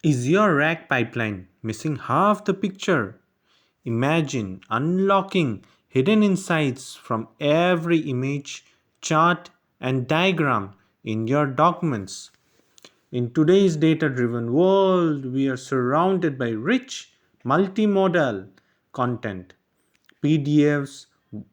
Is your RAG pipeline missing half the picture? Imagine unlocking hidden insights from every image, chart, and diagram in your documents. In today's data driven world, we are surrounded by rich multimodal content, PDFs,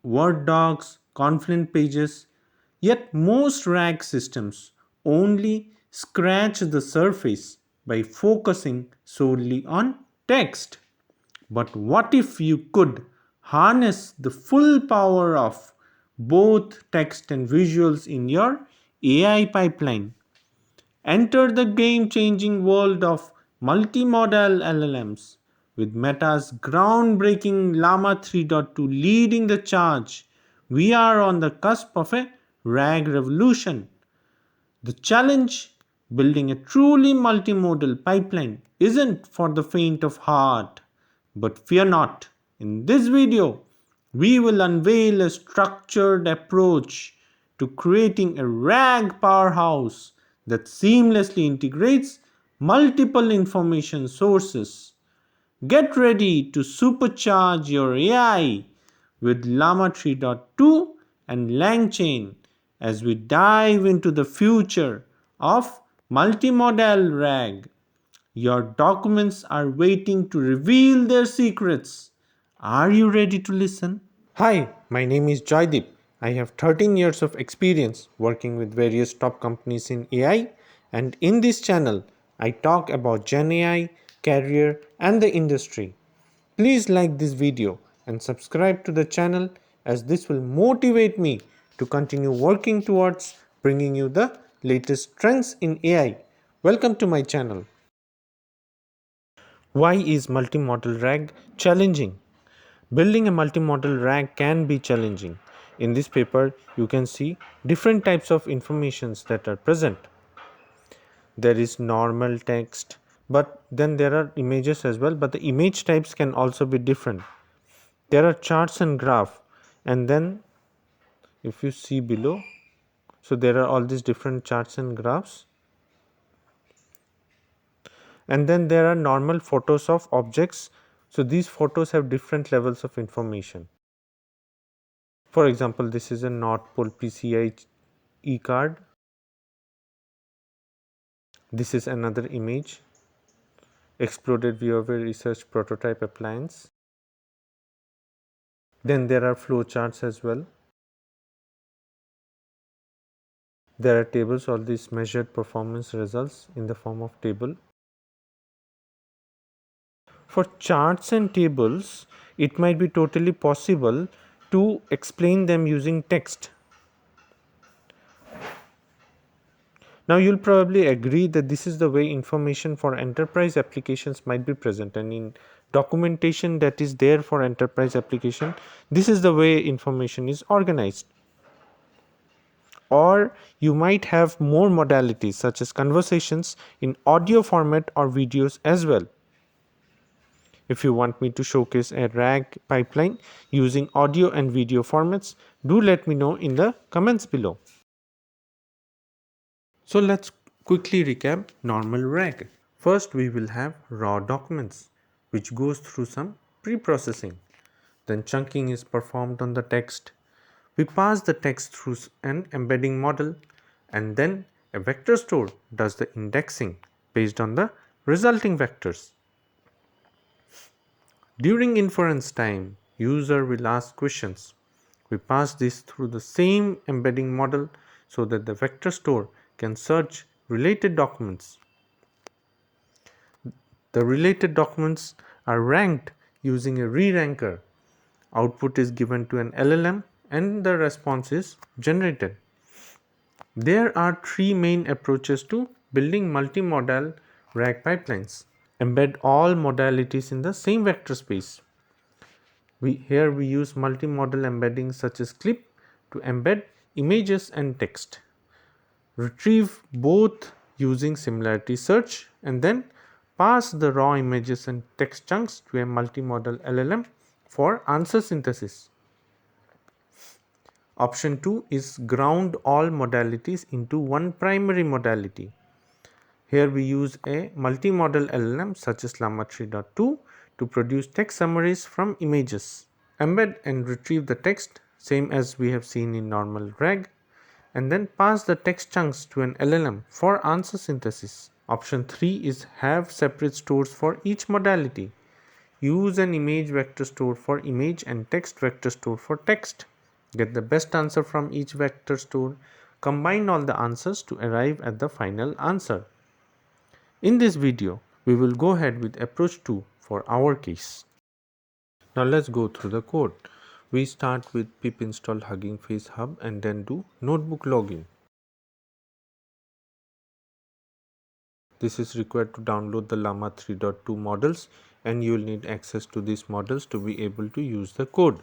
Word docs, Confluent pages. Yet most RAG systems only scratch the surface by focusing solely on text. But what if you could harness the full power of both text and visuals in your AI pipeline? Enter the game changing world of multimodal LLMs with Meta's groundbreaking LLaMA 3.2 leading the charge. We are on the cusp of a RAG revolution. The challenge, building a truly multimodal pipeline, isn't for the faint of heart. But fear not, in this video, we will unveil a structured approach to creating a RAG powerhouse that seamlessly integrates multiple information sources. Get ready to supercharge your AI with LLaMA 3.2 and langchain as we dive into the future of multimodal RAG. Your documents are waiting to reveal their secrets. Are you ready to listen? Hi, my name is Joydeep. I have 13 years of experience working with various top companies in AI, and in this channel, I talk about Gen AI, career, and the industry. Please like this video and subscribe to the channel as this will motivate me to continue working towards bringing you the latest trends in AI. Welcome to my channel. Why is multimodal RAG challenging? Building a multimodal RAG can be challenging. In this paper, you can see different types of informations that are present. There is normal text, but then there are images as well, but the image types can also be different. There are charts and graph, and then if you see below, so there are all these different charts and graphs, and then there are normal photos of objects. So these photos have different levels of information. For example, this is a North Pole PCI e-card. This is another image, exploded viewer research prototype appliance. Then there are flow charts as well. There are tables, all these measured performance results in the form of table. For charts and tables, it might be totally possible to explain them using text. Now you'll probably agree that this is the way information for enterprise applications might be present, and in documentation that is there for enterprise application, this is the way information is organized. Or you might have more modalities such as conversations in audio format or videos as well. If you want me to showcase a RAG pipeline using audio and video formats, do let me know in the comments below. So let's quickly recap normal RAG. First, we will have raw documents, which goes through some pre-processing. Then chunking is performed on the text. We pass the text through an embedding model, and then a vector store does the indexing based on the resulting vectors. During inference time, user will ask questions. We pass this through the same embedding model so that the vector store can search related documents. The related documents are ranked using a re-ranker. Output is given to an LLM and the response is generated. There are three main approaches to building multimodal RAG pipelines. Embed all modalities in the same vector space. Here we use multimodal embeddings such as clip to embed images and text. Retrieve both using similarity search and then pass the raw images and text chunks to a multimodal LLM for answer synthesis. Option 2 is ground all modalities into one primary modality. Here we use a multimodal LLM such as LLaMA 3.2 to produce text summaries from images. Embed and retrieve the text same as we have seen in normal RAG, and then pass the text chunks to an LLM for answer synthesis. Option 3 is have separate stores for each modality. Use an image vector store for image and text vector store for text. Get the best answer from each vector store. Combine all the answers to arrive at the final answer. In this video, we will go ahead with approach 2 for our case. Now let's go through the code. We start with pip install Hugging Face Hub and then do notebook login. This is required to download the LLaMA 3.2 models, and you will need access to these models to be able to use the code.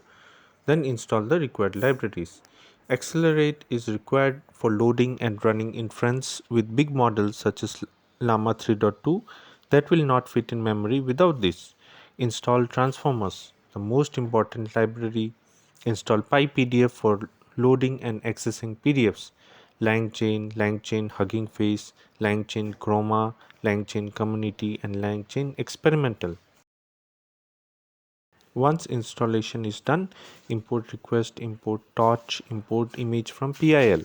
Then install the required libraries. Accelerate is required for loading and running inference with big models such as LLaMA 3.2 that will not fit in memory without this. Install transformers, the most important library. Install PyPDF for loading and accessing PDFs. Langchain, Hugging Face, LangChain Chroma, LangChain Community, and LangChain Experimental. Once installation is done, import request, import torch, import image from PIL.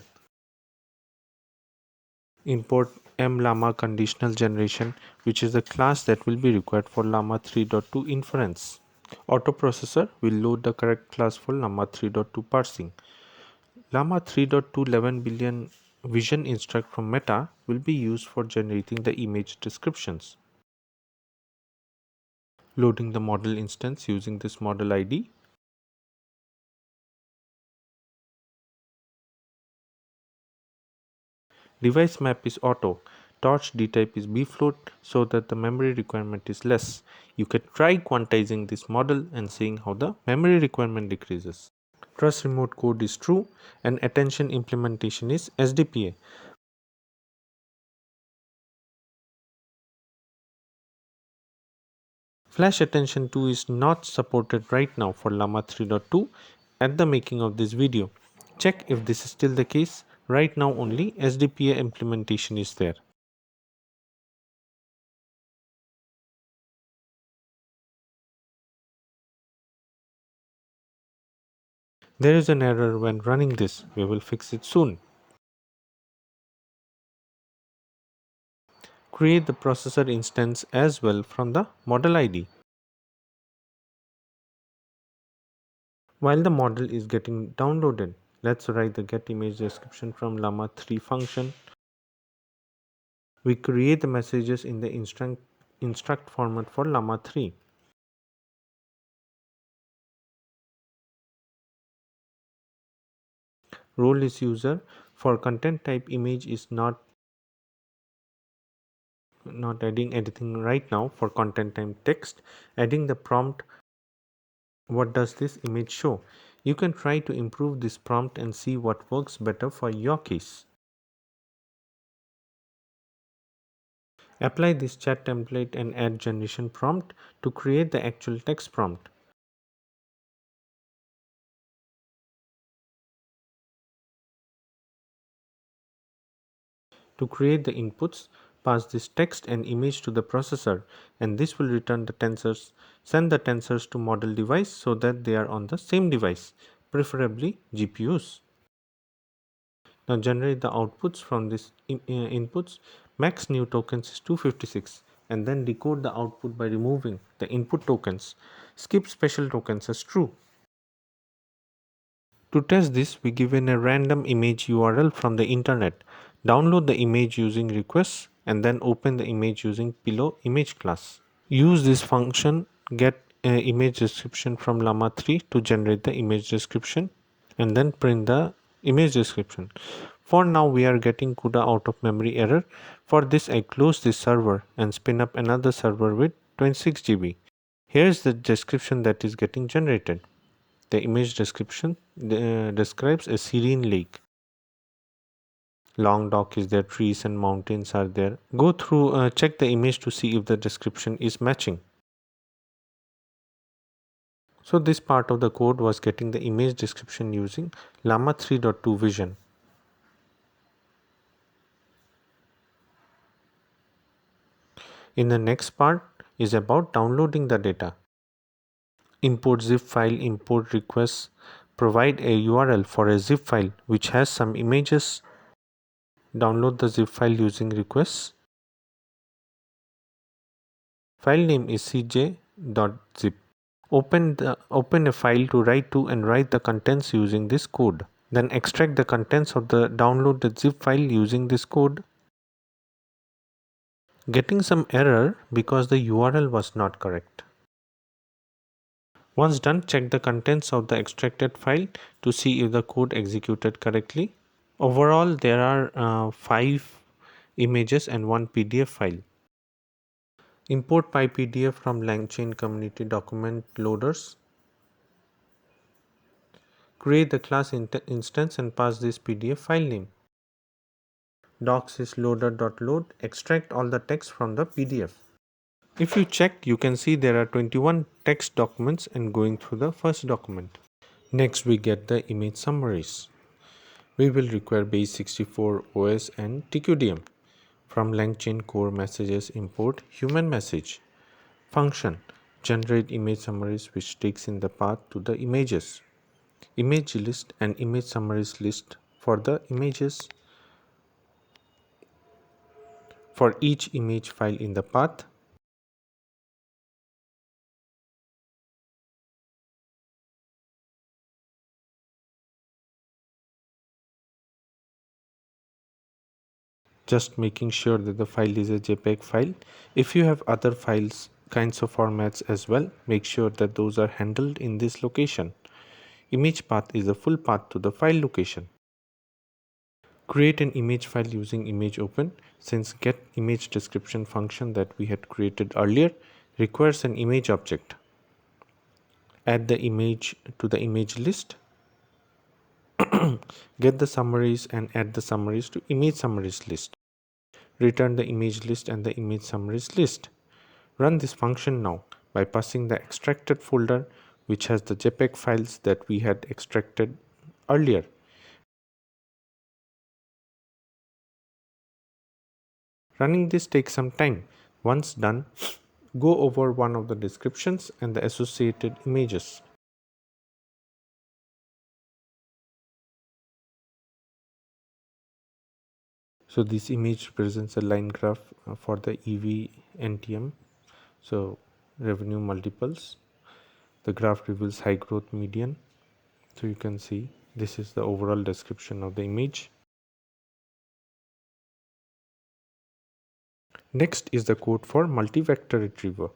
Import mLlama conditional generation, which is the class that will be required for LLaMA 3.2 inference. Autoprocessor will load the correct class for LLaMA 3.2 parsing. LLaMA 3.2 11 billion vision instruct from Meta will be used for generating the image descriptions. Loading the model instance using this model ID. Device map is auto. Torch dtype is bfloat so that the memory requirement is less. You can try quantizing this model and seeing how the memory requirement decreases. Trust remote code is true and attention implementation is SDPA. Flash attention 2 is not supported right now for LLaMA 3.2 at the making of this video. Check if this is still the case. Right now only SDPA implementation is there. There is an error when running this. We will fix it soon. Create the processor instance as well from the model ID. While the model is getting downloaded, let's write the get image description from LLaMA 3 function. We create the messages in the instruct format for LLaMA 3. Role is user. For content type image is not adding anything right now. For content type text, adding the prompt, what does this image show? You can try to improve this prompt and see what works better for your case. Apply this chat template and add generation prompt to create the actual text prompt. To create the inputs, pass this text and image to the processor, and this will return the tensors. Send the tensors to model device so that they are on the same device, preferably GPUs. Now generate the outputs from this inputs. Max new tokens is 256, and then decode the output by removing the input tokens. Skip special tokens as true. To test this, we give in a random image URL from the internet. Download the image using requests and then open the image using pillow image class. Use this function get image description from LLaMA 3 to generate the image description and then print the image description. For now we are getting CUDA out of memory error. For this I close this server and spin up another server with 26 GB. Here is the description that is getting generated. The image description describes a serene lake. Long dock is there, trees and mountains are there. Go through, check the image to see if the description is matching. So this part of the code was getting the image description using LLaMA 3.2 vision. In the next part is about downloading the data. Import zip file import requests provide a URL for a zip file which has some images. Download the zip file using requests. File name is cj.zip. Open a file to write to and write the contents using this code. Then extract the contents of the downloaded zip file using this code. Getting some error because the URL was not correct. Once done, check the contents of the extracted file to see if the code executed correctly. Overall, there are 5 images and 1 PDF file. Import PyPDF from LangChain community document loaders. Create the class instance and pass this PDF file name. Docs is loader.load. Extract all the text from the PDF. If you check, you can see there are 21 text documents and going through the first document. Next, we get the image summaries. We will require base64 OS and TQDM. From LangChain core messages import human message. Function generate image summaries which takes in the path to the images. Image list and image summaries list for the images. For each image file in the path. Just making sure that the file is a JPEG file. If you have other files kinds of formats as well, make sure that those are handled in this location. Image path is the full path to the file location. Create an image file using image open, since get image description function that we had created earlier requires an image object. Add the image to the image list. Get the summaries and add the summaries to image summaries list. Return the image list and the image summaries list. Run this function now by passing the extracted folder which has the JPEG files that we had extracted earlier. Running this takes some time. Once done, go over one of the descriptions and the associated images. So this image represents a line graph for the EV NTM. So revenue multiples. The graph reveals high growth median. So you can see this is the overall description of the image. Next is the code for Multivector Retriever.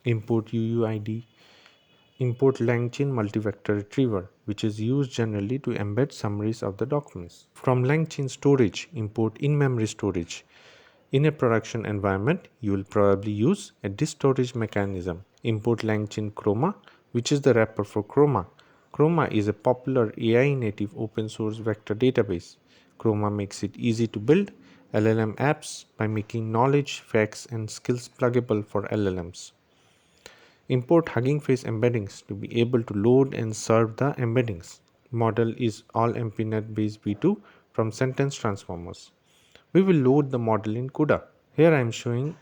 Import UUID. Import langchain Multivector Retriever, which is used generally to embed summaries of the documents. From langchain storage, import in-memory storage. In a production environment, you will probably use a disk storage mechanism. Import langchain Chroma, which is the wrapper for Chroma. Chroma is a popular AI native open source vector database. Chroma makes it easy to build LLM apps by making knowledge, facts, and skills pluggable for LLMs. Import Hugging Face embeddings to be able to load and serve the embeddings. Model is all MPNet base v2 from sentence transformers. We will load the model in CUDA. Here I am showing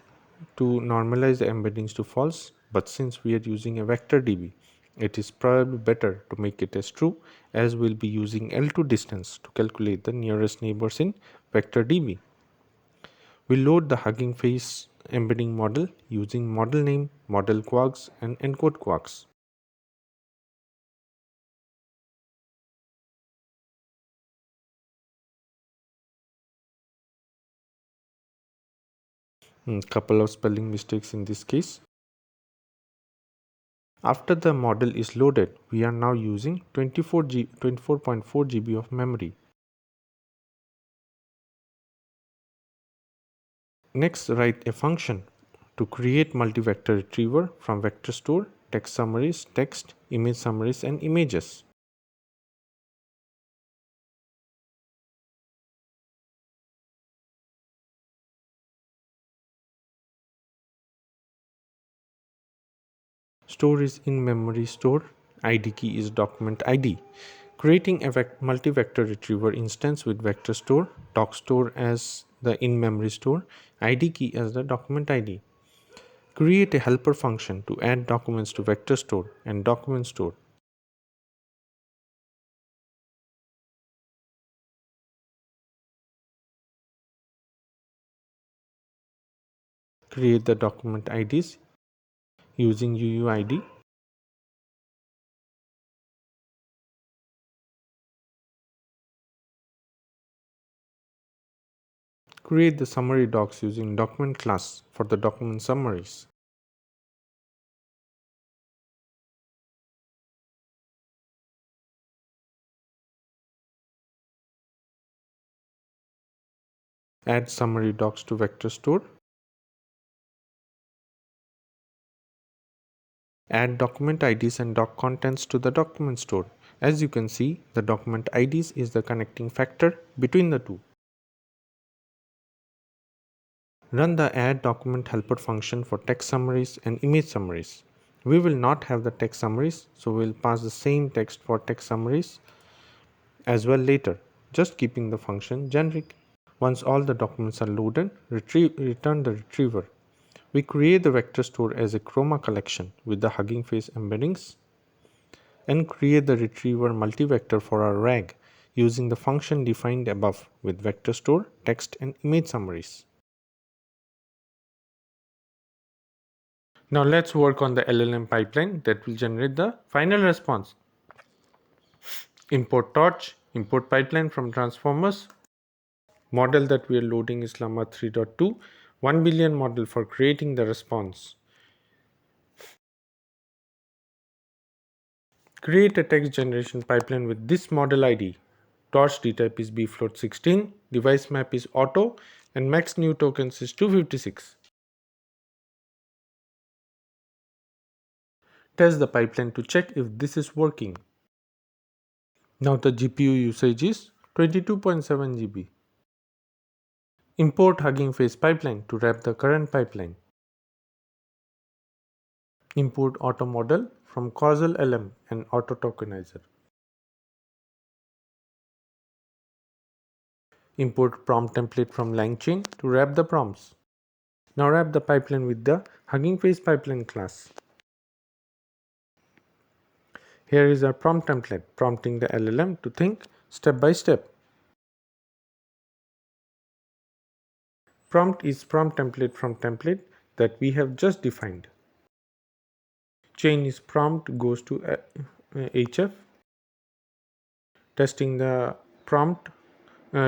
to normalize the embeddings to false, but since we are using a vector DB, it is probably better to make it as true, as we'll be using L2 distance to calculate the nearest neighbors in vector DB. We load the Hugging Face embedding model using model name, model quarks, and encode quarks. Couple of spelling mistakes in this case. After the model is loaded, we are now using 24.4 GB of memory. Next, write a function to create multivector retriever from vector store, text summaries, text, image summaries, and images. Store is in memory store. ID key is document ID. Creating a multivector retriever instance with vector store, doc store as the in-memory store ID key as the document ID. Create a helper function to add documents to vector store and document store. Create the document IDs using UUID. Create the summary docs using document class for the document summaries. Add summary docs to vector store. Add document IDs and doc contents to the document store. As you can see, the document IDs is the connecting factor between the two. Run the add document helper function for text summaries and image summaries. We will not have the text summaries, so we will pass the same text for text summaries as well later, just keeping the function generic. Once all the documents are loaded, return the retriever. We create the vector store as a chroma collection with the Hugging Face embeddings and create the retriever multivector for our RAG using the function defined above with vector store, text and image summaries. Now let's work on the LLM pipeline that will generate the final response. Import torch, import pipeline from transformers. Model that we are loading is LLaMA 3.2, 1 billion model for creating the response. Create a text generation pipeline with this model ID. Torch dtype is bfloat16, device map is auto, and max new tokens is 256. Test the pipeline to check if this is working. Now the GPU usage is 22.7 GB. Import Hugging Face pipeline to wrap the current pipeline. Import auto model from causal LM and auto tokenizer. Import prompt template from langchain to wrap the prompts. Now wrap the pipeline with the Hugging Face pipeline class. Here is our prompt template prompting the LLM to think step by step. Prompt is prompt template from template that we have just defined. Chain is prompt goes to HF. Testing the prompt,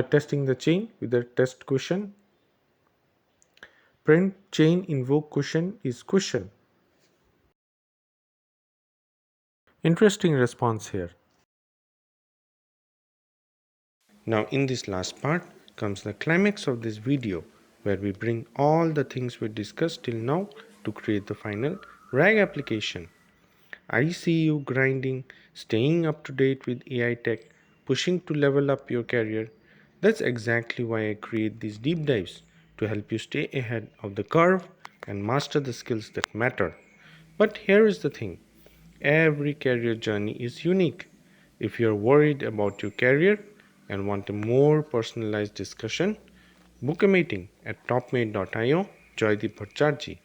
testing the chain with the test question. Print chain invoke question is question. Interesting response here. Now in this last part comes the climax of this video where we bring all the things we discussed till now to create the final RAG application. I see you grinding, staying up to date with AI tech, pushing to level up your career. That's exactly why I create these deep dives to help you stay ahead of the curve and master the skills that matter. But here is the thing, every career journey is unique. If you're worried about your career and want a more personalized discussion, book a meeting at topmate.io, Joydeep Bhattacharjee.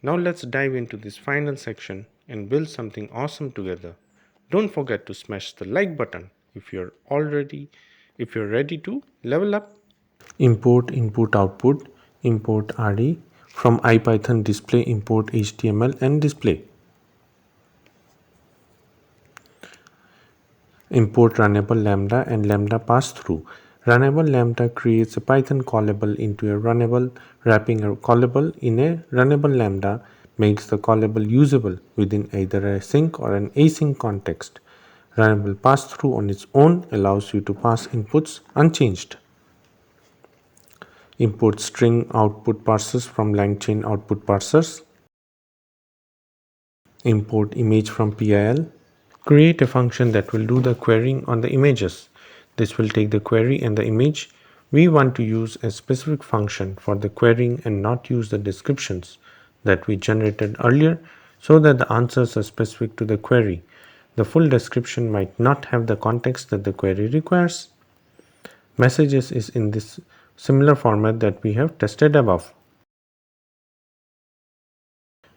Now let's dive into this final section and build something awesome together. Don't forget to smash the like button if you're ready to level up. Import input output, import RE from IPython display, import HTML and display. Import runnable lambda and lambda pass-through. Runnable lambda creates a Python callable into a runnable, wrapping a callable in a runnable lambda makes the callable usable within either a sync or an async context. Runnable pass-through on its own allows you to pass inputs unchanged. Import string output parsers from langchain output parsers. Import image from PIL. Create a function that will do the querying on the images. This will take the query and the image. We want to use a specific function for the querying and not use the descriptions that we generated earlier so that the answers are specific to the query. The full description might not have the context that the query requires. Messages is in this similar format that we have tested above.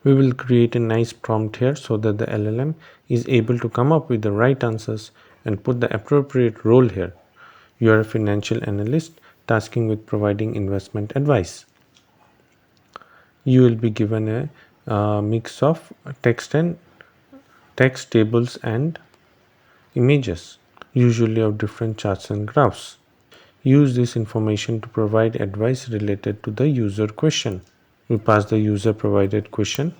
We will create a nice prompt here so that the LLM is able to come up with the right answers and put the appropriate role here. You are a financial analyst tasking with providing investment advice. You will be given a mix of text tables and images, usually of different charts and graphs. Use this information to provide advice related to the user question. We pass the user provided question.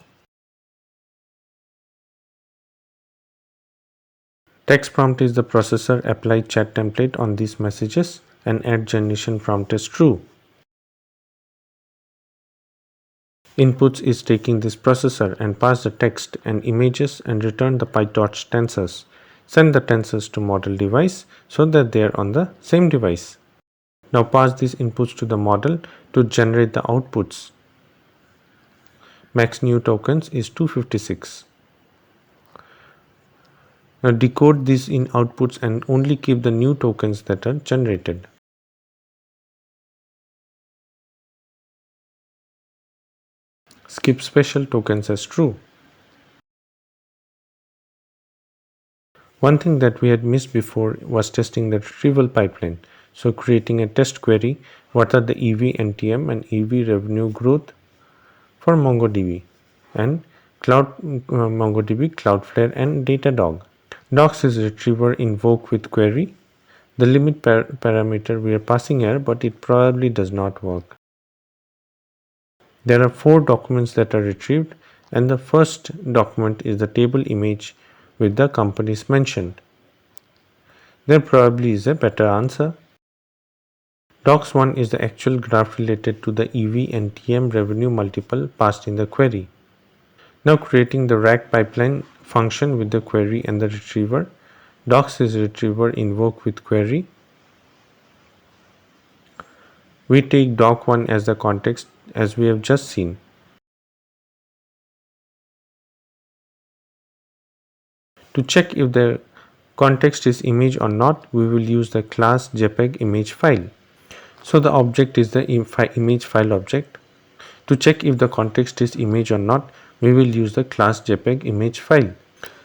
Text prompt is the processor applied chat template on these messages and add generation prompt is true. Inputs is taking this processor and pass the text and images and return the PyTorch tensors. Send the tensors to model device so that they are on the same device. Now pass these inputs to the model to generate the outputs. Max new tokens is 256. Now decode these in outputs and only keep the new tokens that are generated. Skip special tokens as true. One thing that we had missed before was testing the retrieval pipeline. So creating a test query, what are the EV NTM and EV revenue growth for MongoDB and MongoDB, Cloudflare and Datadog. Docs is retriever invoke with query. The limit parameter we are passing here, but it probably does not work. There are 4 documents that are retrieved, and the first document is the table image with the companies mentioned. There probably is a better answer. Docs1 is the actual graph related to the EV and TM revenue multiple passed in the query. Now creating the RAG pipeline function with the query and the retriever. Docs is retriever invoke with query. We take doc1 as the context as we have just seen. To check if the context is image or not, we will use the class JPEG image file. So the object is the image file object. To check if the context is image or not, we will use the class JPEG image file.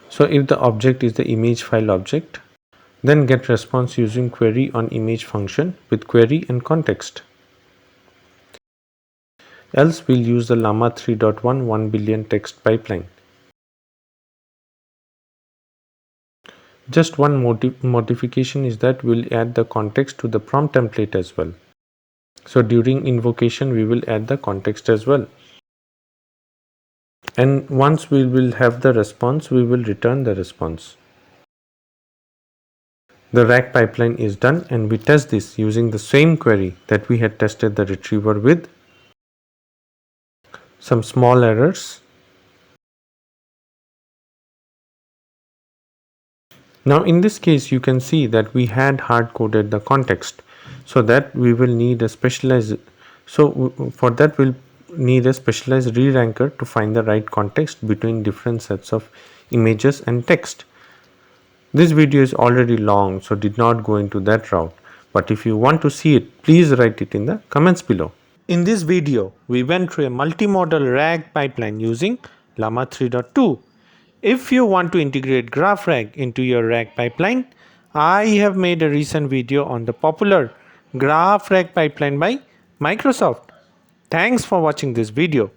So if the object is the image file object, then get response using query on image function with query and context. Else we'll use the LLaMA 3.1 1 billion text pipeline. Just one modification is that we'll add the context to the prompt template as well. So during invocation we will add the context as well. And once we will have the response, we will return the response. The RAG pipeline is done and we test this using the same query that we had tested the retriever with. Some small errors. Now in this case you can see that we had hard coded the context, so that we will need a specialized re-ranker to find the right context between different sets of images and text. This video is already long, so did not go into that route, but if you want to see it, please write it in the comments below. In this video, we went through a multimodal RAG pipeline using LLaMA 3.2. If you want to integrate GraphRag into your RAG pipeline, I have made a recent video on the popular GraphRag pipeline by Microsoft. Thanks for watching this video.